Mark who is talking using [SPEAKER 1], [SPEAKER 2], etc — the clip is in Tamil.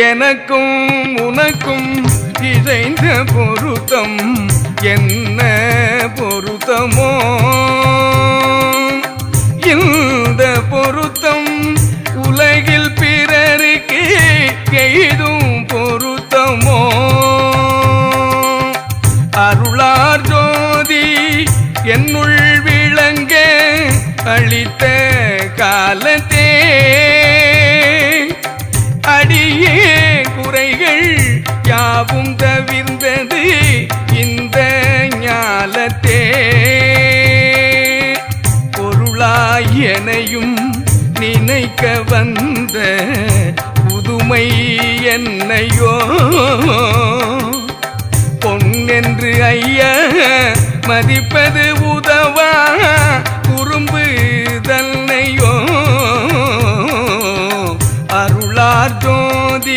[SPEAKER 1] எனக்கும் உனக்கும் இசைந்த பொருத்தம் என்ன பொருத்தமோ இந்த பொருத்தம் உலகில் பிறருக்கு எய்தும் பொருத்தமோ அருளார் ஜோதி என்னுள் விளங்க அளித்த காலத்தே அடியே குறைகள் யாவும் தவிர்ந்தது இந்த ஞாலத்தே பொருளாயனையும் நினைக்க வந்த புதுமை என்னையோ பொன்னென்று ஐயா மதிப்பது உதவா